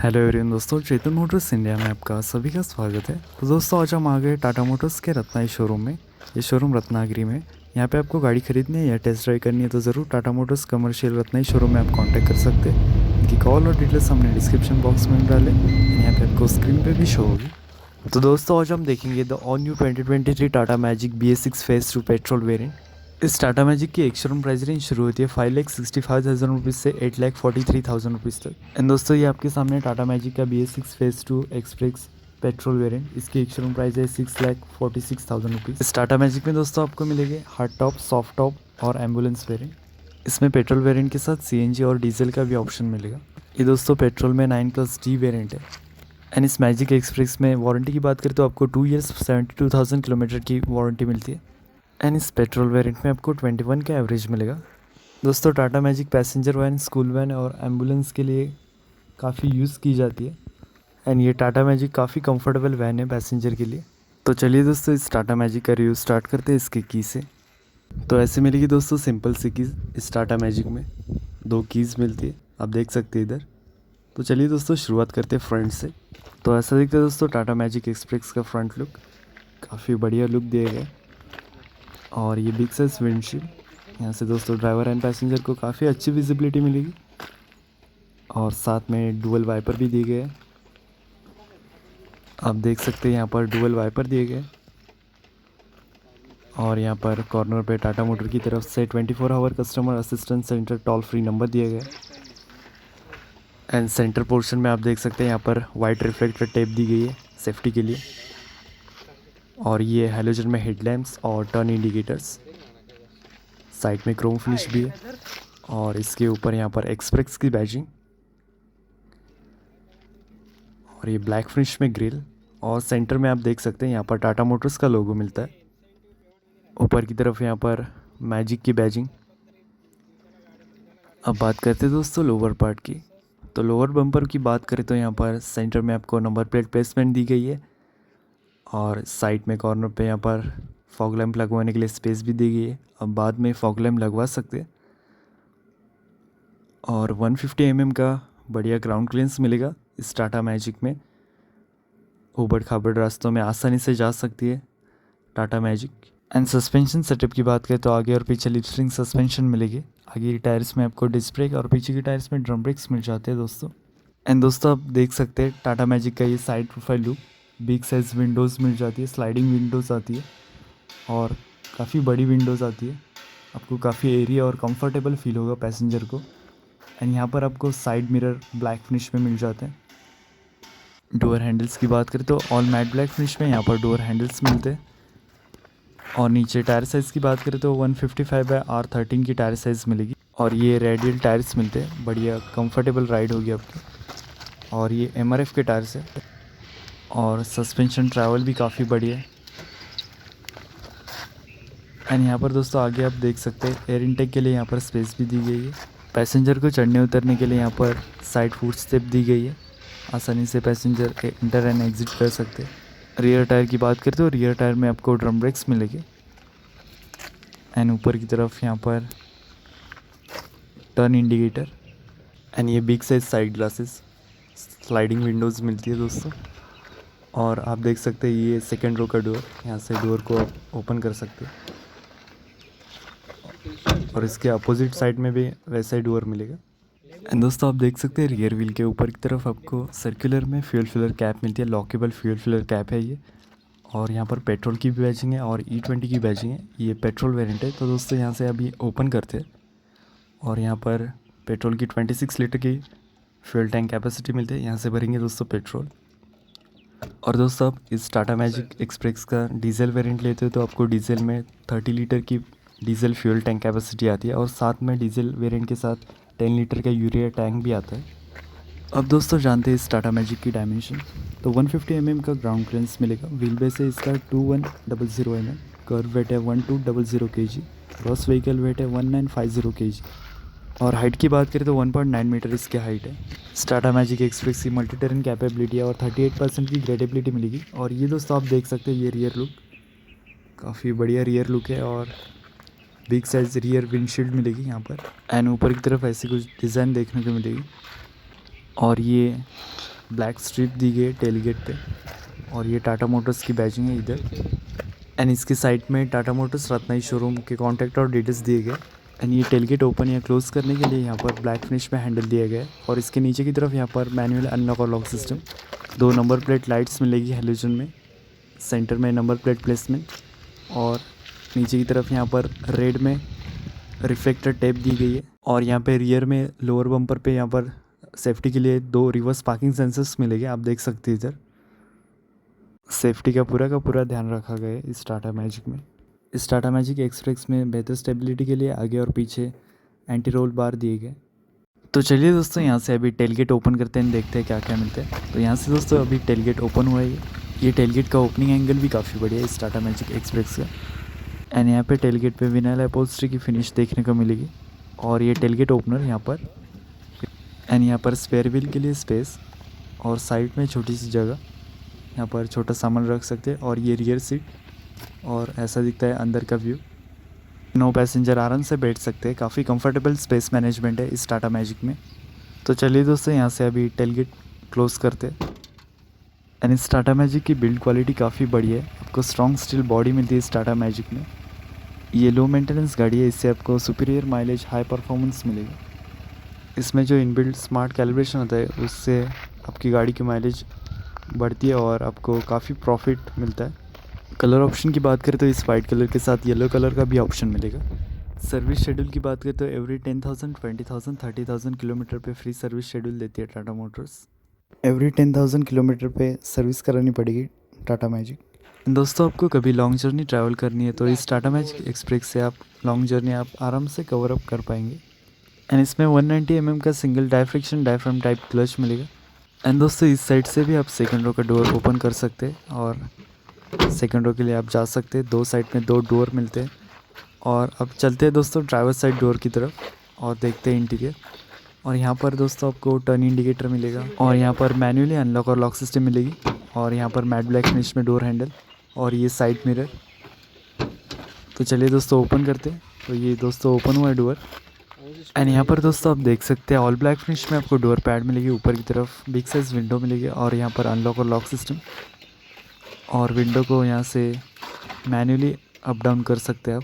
Hello everyone दोस्तों, चेतन Motors India में आपका सभी का स्वागत है। तो दोस्तों आज हम आ गए टाटा मोटर्स के रत्नागिरी शोरूम में। ये शोरूम रत्नागिरी में। यहाँ पे आपको गाड़ी खरीदनी है या टेस्ट ड्राइव करनी है तो ज़रूर Tata Motors commercial Ratnagiri showroom में आप कांटेक्ट कर सकते हैं। इनकी कॉल और डिटेल्स हमने डिस्क्रिप्शन बॉक्स में डाले, यहाँ पे आपको स्क्रीन पे भी शो होगी। तो दोस्तों आज हम देखेंगे the all new 2023 Tata magic BS6 phase 2 petrol variant. इस टाटा मैजिक की एक शोरूम प्राइस रेंज शुरू होती है 5,65,000 रुपीज़ से 8,43,000 रुपीज़ तक। एंड दोस्तों ये आपके सामने टाटा मैजिक का BS6 phase 2 express petrol variant. इसकी एक शोरूम प्राइस है 6,46,000 रुपीज़। इस टाटा मैजिक में दोस्तों आपको मिलेंगे हार्ड टॉप, सॉफ्ट टॉप और एम्बुलेंस वेरिएंट। इसमें पेट्रोल वेरिएंट के साथ CNG और डीजल का भी ऑप्शन मिलेगा। ये दोस्तों पेट्रोल में 9+D वेरिएंट है। एंड इस मैजिक एक्सप्रेस में वारंटी की बात करें तो आपको 2 ईयर्स 72,000 किलोमीटर की वारंटी मिलती है। एंड इस पेट्रोल वेरिएंट में आपको 21 का एवरेज मिलेगा। दोस्तों Tata magic passenger van, school van और एम्बुलेंस के लिए काफ़ी यूज़ की जाती है। एंड ये टाटा मैजिक काफ़ी कंफर्टेबल वैन है पैसेंजर के लिए। तो चलिए दोस्तों इस टाटा मैजिक का रिव्यू स्टार्ट करते हैं इसके की से। तो ऐसे मिलेगी दोस्तों सिंपल सी कीज़। इस टाटा मैजिक में 2 कीज़ मिलती है, आप देख सकते हैं इधर। तो चलिए दोस्तों शुरुआत करते हैं फ्रंट से। तो ऐसा दिखता है दोस्तों टाटा मैजिक एक्सप्रेस का फ्रंट लुक। काफ़ी बढ़िया लुक दिया गया है। और ये बिग साइज विंडशील्ड, यहाँ से दोस्तों ड्राइवर एंड पैसेंजर को काफ़ी अच्छी विजिबिलिटी मिलेगी। और साथ में डुअल वाइपर भी दिए गए हैं, आप देख सकते हैं यहाँ पर डुअल वाइपर दिए गए। और यहाँ पर कॉर्नर पे टाटा मोटर की तरफ से 24 hour customer assistance center toll free number दिया गया। एंड सेंटर पोर्शन में आप देख सकते हैं यहाँ पर वाइट रिफ्लेक्टर टेप दी गई है सेफ्टी के लिए। और ये हैलोजन में हेडलैम्प्स और टर्न इंडिकेटर्स, साइड में क्रोम फिनिश भी है। और इसके ऊपर यहाँ पर एक्सप्रेस की बैजिंग और ये ब्लैक फिनिश में ग्रिल। और सेंटर में आप देख सकते हैं यहाँ पर टाटा मोटर्स का लोगो मिलता है। ऊपर की तरफ यहाँ पर मैजिक की बैजिंग। अब बात करते हैं दोस्तों लोअर पार्ट की। तो लोअर बम्पर की बात करें तो यहाँ पर सेंटर में आपको नंबर प्लेट प्लेसमेंट दी गई है। और साइड में कॉर्नर पे यहाँ पर फॉग लैम्प लगवाने के लिए स्पेस भी दी गई है, अब बाद में फॉग लैम्प लगवा सकते हैं। और 150 mm का बढ़िया ग्राउंड क्लियरेंस मिलेगा इस टाटा मैजिक में। ऊबड़ खाबड़ रास्तों में आसानी से जा सकती है Tata magic. And suspension setup की बात करें तो आगे और पीछे लिप स्प्रिंग सस्पेंशन मिलेगी। आगे की टायर्स में आपको डिस्क ब्रेक और पीछे की टायर्स में ड्रम ब्रेक्स मिल जाते हैं दोस्तों। एंड दोस्तों आप देख सकते हैं टाटा मैजिक का ये side profile look. Big size windows मिल जाती है, स्लाइडिंग विंडोज़ आती है और काफ़ी बड़ी विंडोज़ आती है। आपको काफ़ी एरिया और कंफर्टेबल फील होगा पैसेंजर को। एंड यहाँ पर आपको साइड मिरर ब्लैक फिनिश में मिल जाते हैं। डोर हैंडल्स की बात करें तो ऑल मैट ब्लैक फिनिश में यहाँ पर डोर हैंडल्स मिलते हैं। और नीचे टायर साइज़ की बात करें तो 155/R13 की टायर साइज़ मिलेगी। और ये रेडियल टायर्स मिलते हैं, बढ़िया कंफर्टेबल राइड होगी आपकी। और ये MRF के टायर्स है। और सस्पेंशन ट्रैवल भी काफ़ी बढ़िया है। एंड यहाँ पर दोस्तों आगे आप देख सकते हैं एयर इनटेक के लिए यहाँ पर स्पेस भी दी गई है। पैसेंजर को चढ़ने उतरने के लिए यहाँ पर साइड फुट स्टेप दी गई है, आसानी से पैसेंजर इंटर एंड एग्जिट कर सकते हैं। रियर टायर की बात करें तो रियर टायर में आपको ड्रम ब्रेक्स मिलेंगे। एंड ऊपर की तरफ यहाँ पर टर्न इंडिकेटर। एंड ये big size side glasses, sliding Windows मिलती है दोस्तों। और आप देख सकते हैं ये सेकेंड रो का डोर, यहाँ से डोर को आप ओपन कर सकते हैं। और इसके अपोजिट साइड में भी वैसा ही डोर मिलेगा। एंड दोस्तों आप देख सकते हैं रियर व्हील के ऊपर की तरफ आपको सर्कुलर में फ्यूल फिलर कैप मिलती है, लॉकेबल फ्यूल फिलर कैप है ये। और यहाँ पर पेट्रोल की भी बैजिंग है और E20 की बैजिंग है। ये पेट्रोल वेरिएंट है। तो दोस्तों यहाँ से अभी ओपन करते हैं और यहाँ पर पेट्रोल की 26 लीटर की फ्यूल टैंक कैपेसिटी मिलती है, यहाँ से भरेंगे दोस्तों पेट्रोल। और दोस्तों आप इस टाटा मैजिक एक्सप्रेस का डीजल वेरिएंट लेते हो तो आपको डीजल में 30 लीटर की डीजल फ्यूल टैंक कैपेसिटी आती है। और साथ में डीजल वेरिएंट के साथ 10 लीटर का यूरिया टैंक भी आता है। अब दोस्तों जानते हैं इस टाटा मैजिक की डायमेंशन। तो 150 mm का ग्राउंड क्लियरेंस मिलेगा। व्हील बेस है इसका 2100 mm, कर्व वेट है 1200 kg, ग्रॉस व्हीकल वेट है 1950 kg। और हाइट की बात करें तो 1.9 मीटर इसकी हाइट है। इस टाटा मैजिक एक्सप्रेस की मल्टी टेरेन कैपेबिलिटी और 38% की ग्रेडेबिलिटी मिलेगी। और ये दोस्तों आप देख सकते हैं ये रियर लुक, काफ़ी बढ़िया रियर लुक है। और बिग साइज रियर विंडशील्ड मिलेगी यहाँ पर। एंड ऊपर की तरफ ऐसी कुछ डिज़ाइन देखने को मिलेगी। और ये ब्लैक स्ट्रिप दी गई है टेलगेट पे और ये टाटा मोटर्स की बैजिंग है इधर। एंड इसकी साइड में टाटा मोटर्स रत्नाई शोरूम के कॉन्टैक्ट और डिटेल्स दिए गए। एंड ये टेलगेट ओपन या क्लोज़ करने के लिए यहाँ पर ब्लैक फिनिश में हैंडल दिया गया है और इसके नीचे की तरफ यहाँ पर मैनुअल अनलॉक और lock system, 2 number plate lights मिलेगी हेलोजन में, सेंटर में नंबर प्लेट प्लेसमेंट और नीचे की तरफ यहाँ पर रेड में रिफ्लेक्टर टेप दी गई है। और यहाँ पे रियर में लोअर बम्पर पे यहाँ पर सेफ्टी के लिए 2 रिवर्स पार्किंग सेंसर्स मिलेंगे, आप देख सकते हैं इधर। सेफ्टी का पूरा ध्यान रखा गया है इस टाटा मैजिक में। इस टाटा मैजिक एक्सप्रेस में बेहतर स्टेबिलिटी के लिए आगे और पीछे एंटी रोल बार दिए गए। तो चलिए दोस्तों यहाँ से अभी टेलगेट ओपन करते हैं, देखते हैं क्या क्या मिलता है। तो यहाँ से दोस्तों अभी टेलगेट ओपन हुआ है। ये टेलगेट का ओपनिंग एंगल भी काफ़ी बढ़िया है इस टाटा मैजिक एक्सप्रेस का। एंड यहाँ पे टेलगेट पे विनाइल अपहोल्स्ट्री की फिनिश देखने को मिलेगी और ये टेलगेट ओपनर यहाँ पर। एंड यहाँ पर स्पेयर व्हील के लिए स्पेस और साइड में छोटी सी जगह, यहाँ पर छोटा सामान रख सकते हैं। और ये रियर सीट और ऐसा दिखता है अंदर का व्यू। 9 पैसेंजर आराम से बैठ सकते हैं, काफ़ी कंफर्टेबल स्पेस मैनेजमेंट है इस टाटा मैजिक में। तो चलिए दोस्तों यहाँ से अभी टेलगेट क्लोज़ करते हैं। एंड इस टाटा मैजिक की बिल्ड क्वालिटी काफ़ी बढ़िया है, आपको स्ट्रॉन्ग स्टील बॉडी मिलती है इस टाटा मैजिक में। ये लो मेंटेनेंस गाड़ी है, इससे आपको सुपीरियर माइलेज, हाई परफॉर्मेंस मिलेगी। इसमें जो इनबिल्ट स्मार्ट कैलिब्रेशन होता है उससे आपकी गाड़ी की माइलेज बढ़ती है और आपको काफ़ी प्रॉफिट मिलता है। कलर ऑप्शन की बात करें तो इस वाइट कलर के साथ येलो कलर का भी ऑप्शन मिलेगा। सर्विस शेड्यूल की बात करें तो एवरी 10,000, 20,000, 30,000 किलोमीटर पे फ्री सर्विस शेड्यूल देती है टाटा मोटर्स। एवरी 10,000 किलोमीटर पे सर्विस करानी पड़ेगी टाटा मैजिक। दोस्तों आपको कभी लॉन्ग जर्नी ट्रैवल करनी है तो इस टाटा मैजिक एक्सप्रेस से आप लॉन्ग जर्नी आप आराम से कवर अप कर पाएंगे। एंड इसमें 190 mm का सिंगल डायफ्रिक्शन डायफ्राम टाइप क्लच मिलेगा। एंड दोस्तों इस साइड से भी आप सेकंड रो का डोर ओपन कर सकते हैं और सेकंड रो के लिए आप जा सकते हैं। 2 साइड में 2 डोर मिलते हैं। और अब चलते हैं दोस्तों ड्राइवर साइड डोर की तरफ और देखते हैं इंटीरियर। और यहाँ पर दोस्तों आपको टर्न इंडिकेटर मिलेगा और यहाँ पर मैन्युअली अनलॉक और लॉक सिस्टम मिलेगी और यहाँ पर मैट ब्लैक फिनिश में डोर हैंडल और ये साइड मिरर। तो चलिए दोस्तों ओपन करते हैं। तो ये दोस्तों ओपन हुआ है डोर। एंड यहाँ पर दोस्तों आप देख सकते हैं ऑल ब्लैक फिनिश में आपको डोर पैड मिलेगी, ऊपर की तरफ बिग साइज विंडो मिलेगी और यहाँ पर अनलॉक और लॉक सिस्टम। और विंडो को यहाँ से मैन्युअली अप डाउन कर सकते हैं आप।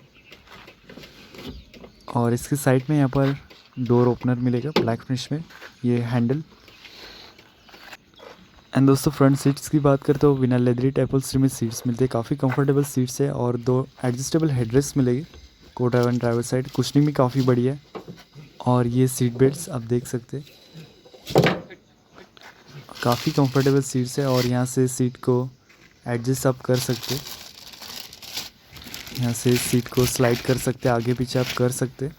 और इसके साइड में यहाँ पर डोर ओपनर मिलेगा ब्लैक फिनिश में, ये हैंडल। एंड दोस्तों फ्रंट सीट्स की बात करें तो बिना लेदरी अपहोल्स्ट्री में सीट्स मिलते हैं, काफ़ी कंफर्टेबल सीट्स है और 2 एडजस्टेबल हेडरेस्ट मिलेगी को driver and driver side. Cushioning भी काफ़ी बढ़िया है और ये सीट बेल्ट्स आप देख सकते हैं, काफ़ी कंफर्टेबल सीट्स है। और यहाँ से सीट को एडजस्ट आप कर सकते हैं, यहाँ से सीट को स्लाइड कर सकते हैं, आगे पीछे आप कर सकते हैं।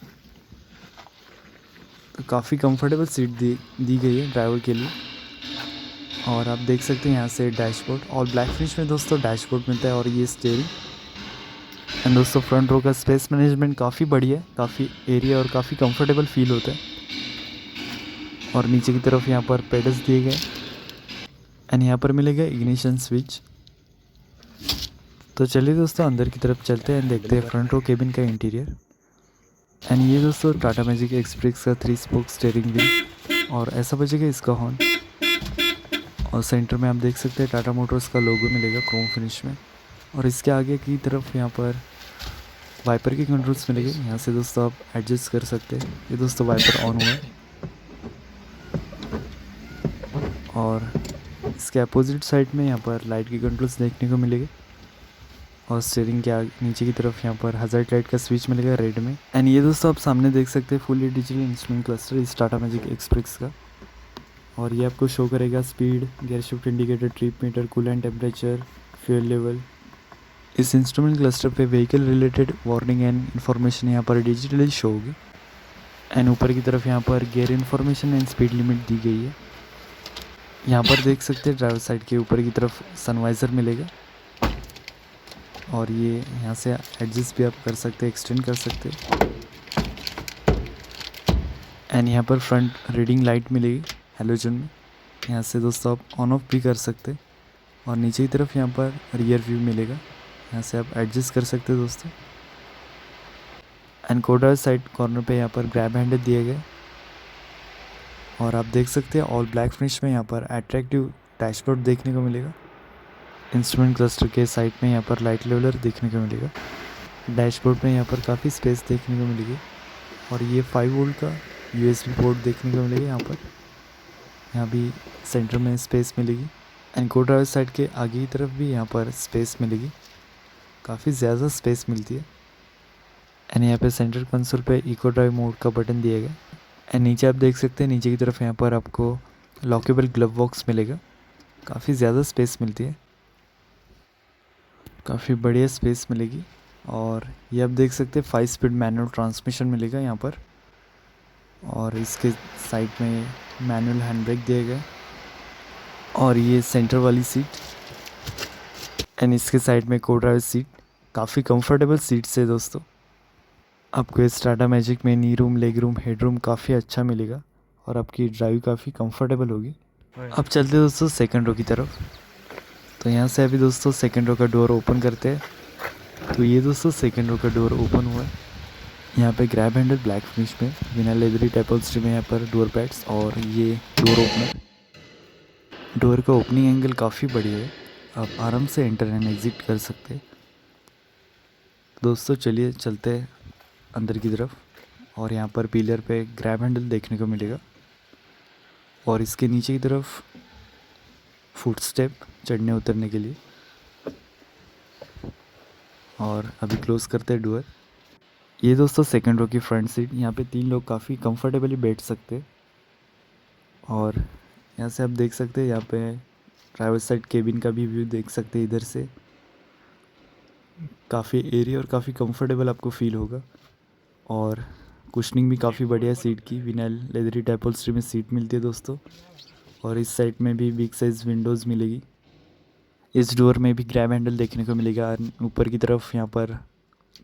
तो काफ़ी कंफर्टेबल सीट दी गई है ड्राइवर के लिए। और आप देख सकते हैं यहाँ से डैशबोर्ड और ब्लैक फिनिश में दोस्तों डैशबोर्ड मिलता है और ये स्टीयरिंग। एंड दोस्तों फ्रंट रो का स्पेस मैनेजमेंट काफ़ी बढ़िया है, काफ़ी एरिया और काफ़ी कंफर्टेबल फील होता है। और नीचे की तरफ यहाँ पर पेडल्स दिए गए एंड यहाँ पर मिलेगा इग्निशन स्विच। तो चलिए दोस्तों अंदर की तरफ चलते हैं, देखते हैं फ्रंट रो केबिन का इंटीरियर। एंड ये दोस्तों टाटा मैजिक एक्सप्रेस का 3 स्पोक स्टीयरिंग व्हील और ऐसा बजेगा इसका हॉर्न। और सेंटर में आप देख सकते हैं टाटा मोटर्स का लोगो मिलेगा क्रोम फिनिश में। और इसके आगे की तरफ यहाँ पर वाइपर के कंट्रोल्स मिलेंगे, यहाँ से दोस्तों आप एडजस्ट कर सकते हैं। ये दोस्तों वाइपर ऑन हुआ है और इसके अपोजिट साइड में यहाँ पर लाइट के कंट्रोल्स देखने को मिलेंगे। और स्टीयरिंग के आगे नीचे की तरफ यहाँ पर हजार्ड लाइट का स्विच मिलेगा रेड में। एंड ये दोस्तों आप सामने देख सकते हैं फुली डिजिटल इंस्ट्रूमेंट क्लस्टर इस टाटा मैजिक एक्सप्रेस का। और ये आपको शो करेगा speed, gear shift indicator, trip meter, coolant temperature, fuel level. इस इंस्ट्रूमेंट क्लस्टर पे vehicle related warning and information यहाँ पर डिजिटली शो होगी। एंड ऊपर की तरफ यहाँ पर gear information and speed limit दी गई है। यहाँ पर देख सकते हैं ड्राइवर साइड के ऊपर की तरफ सनवाइज़र मिलेगा और ये यहाँ से एडजस्ट भी आप कर सकते हैं, एक्सटेंड कर सकते हैं। एंड यहाँ पर फ्रंट रीडिंग लाइट मिलेगी हेलोजन में, यहाँ से दोस्तों आप ऑन ऑफ भी कर सकते हैं। और नीचे की तरफ यहाँ पर रियर व्यू मिलेगा, यहाँ से आप एडजस्ट कर सकते हैं दोस्तों। एंड कोड्राइवर साइड कॉर्नर पे यहाँ पर ग्रैब हैंडल दिए गए और आप देख सकते हैं ऑल ब्लैक फिनिश में यहाँ पर अट्रैक्टिव डैशबोर्ड देखने को मिलेगा। इंस्ट्रूमेंट क्लस्टर के साइड में यहाँ पर लाइट लेवलर देखने को मिलेगा। डैशबोर्ड में यहाँ पर काफ़ी स्पेस देखने को मिलेगी और ये 5 वोल्ट का USB पोर्ट देखने को मिलेगा। यहाँ भी सेंटर में स्पेस मिलेगी एंड को ड्राइवर साइड के आगे की तरफ भी यहाँ पर स्पेस मिलेगी, काफ़ी ज़्यादा स्पेस मिलती है। एंड यहाँ पे सेंटर कंसोल पे इको ड्राइव मोड का बटन दिया गया। एंड नीचे आप देख सकते हैं नीचे की तरफ यहाँ पर आपको लॉकेबल ग्लव बॉक्स मिलेगा, काफ़ी ज़्यादा स्पेस मिलती है, काफ़ी बढ़िया स्पेस मिलेगी। और ये आप देख सकते हैं 5 स्पीड मैनुअल ट्रांसमिशन मिलेगा यहाँ पर और इसके साइड में मैनुअल हैंड ब्रेक दिया गया और ये सेंटर वाली सीट एंड इसके साइड में को ड्राइवर सीट, काफ़ी कंफर्टेबल सीट्स है दोस्तों। आपको इस टाटा मैजिक में नी room, leg room, head room काफ़ी अच्छा मिलेगा और आपकी ड्राइव काफ़ी कंफर्टेबल होगी। अब चलते हैं दोस्तों सेकंड रो की तरफ। तो यहाँ से अभी दोस्तों सेकंड रो का डोर ओपन करते हैं। तो ये दोस्तों सेकंड रो का डोर ओपन हुआ है। यहाँ पे ग्रैब हैंडल ब्लैक फिनिश में बिना लेदरी टैपल्स्ट्री में यहाँ पर डोर पैड्स और ये डोर ओपनर। डोर का ओपनिंग एंगल काफ़ी बढ़िया है, आप आराम से एंटर एंड एग्जिट कर सकते हैं। दोस्तों चलिए चलते हैं अंदर की तरफ और यहाँ पर पिलर पे ग्रैब हैंडल देखने को मिलेगा और इसके नीचे की तरफ फुट स्टेप चढ़ने उतरने के लिए। और अभी क्लोज करते हैं डोर। ये दोस्तों सेकंड रो की फ्रंट सीट, यहाँ पे 3 लोग काफ़ी कंफर्टेबली बैठ सकते हैं। और यहाँ से आप देख सकते हैं यहाँ पे ड्राइवर साइड केबिन का भी व्यू देख सकते हैं। इधर से काफ़ी एरिया और काफ़ी कंफर्टेबल आपको फील होगा और कुशनिंग भी काफ़ी बढ़िया सीट की, बिना लेदरी टैपल्स्ट्री में सीट मिलती है दोस्तों। और इस साइड में भी बिग साइज़ विंडोज़ मिलेगी। इस डोर में भी ग्रैब हैंडल देखने को मिलेगा। ऊपर की तरफ यहाँ पर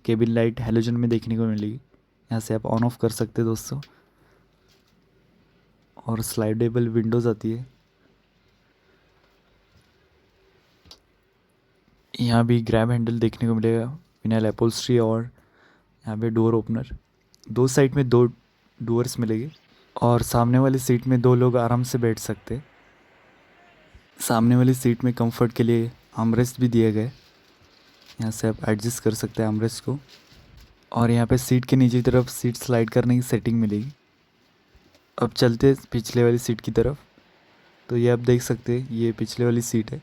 केबिन लाइट हैलोजन में देखने को मिलेगी, यहाँ से आप ऑन ऑफ कर सकते हैं दोस्तों। और स्लाइडेबल विंडोज़ आती है। यहाँ भी ग्रैब हैंडल देखने को मिलेगा, विनाइल अपहोल्स्ट्री और यहाँ पे डोर ओपनर। 2 साइड में 2 डोर्स मिलेंगे और सामने वाली सीट में 2 लोग आराम से बैठ सकते हैं। सामने वाली सीट में कंफर्ट के लिए आर्मरेस्ट भी दिया गया है, यहाँ से आप एडजस्ट कर सकते हैं आर्मरेस्ट को। और यहाँ पे सीट के नीचे की तरफ सीट स्लाइड करने की सेटिंग मिलेगी। अब चलते पिछले वाली सीट की तरफ। तो ये आप देख सकते हैं ये पिछले वाली सीट है,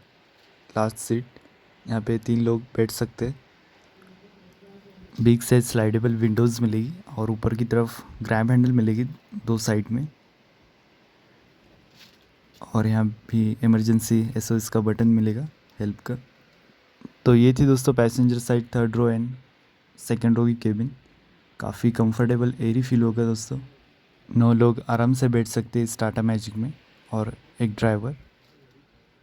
लास्ट सीट। यहाँ पे 3 लोग बैठ सकते हैं। बिग साइज स्लाइडेबल विंडोज़ मिलेगी और ऊपर की तरफ ग्रैब हैंडल मिलेगी 2 साइड में। और यहाँ भी इमरजेंसी SOS का बटन मिलेगा हेल्प का। तो ये थी दोस्तों passenger side third row and second row की केबिन। काफ़ी कंफर्टेबल एरी फील होगा दोस्तों। 9 लोग आराम से बैठ सकते हैं इस टाटा मैजिक में और एक ड्राइवर।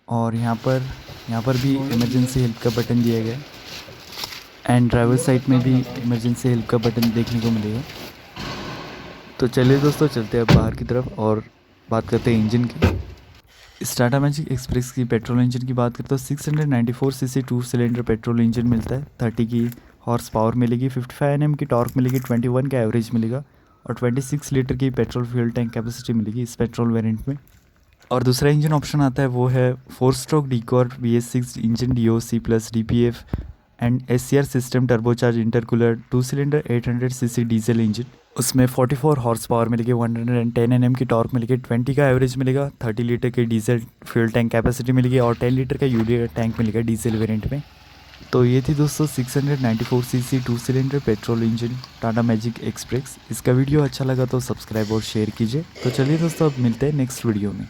और यहाँ पर भी इमरजेंसी हेल्प का बटन दिया गया है एंड ड्राइवर साइड में भी इमरजेंसी हेल्प का बटन देखने को मिलेगा। तो चलिए दोस्तों चलते हैं अब बाहर की तरफ और बात करते हैं इंजन की। इस टाटा मैजिक एक्सप्रेस की पेट्रोल इंजन की बात करते हैं 694 सीसी 2 सिलेंडर पेट्रोल इंजन मिलता है। 30 की हॉर्स पावर मिलेगी, 55 Nm की टॉर्क मिलेगी, 21 का एवरेज मिलेगा और 26 लीटर की पेट्रोल फ्यूल टैंक कैपेसिटी मिलेगी इस पेट्रोल वेरिएंट में। और दूसरा इंजन ऑप्शन आता है वो है 4 stroke DiCOR VS6 engine DOC plus DPF and SCR system turbocharge intercooler 2 cylinder 800 cc diesel engine. उसमें 44 हॉर्स पावर मिलेगी, 110 Nm की टॉर्क मिलेगी, 20 का एवरेज मिलेगा, 30 लीटर की डीजल फ्यूल टैंक कैपेसिटी मिलेगी और 10 लीटर का यूरिया टैंक मिलेगा डीजल वेरिएंट में। तो ये थी दोस्तों 694 CC 2 cylinder petrol engine Tata magic express. इसका वीडियो अच्छा लगा तो सब्सक्राइब और शेयर कीजिए। तो चलिए दोस्तों अब मिलते हैं नेक्स्ट वीडियो में।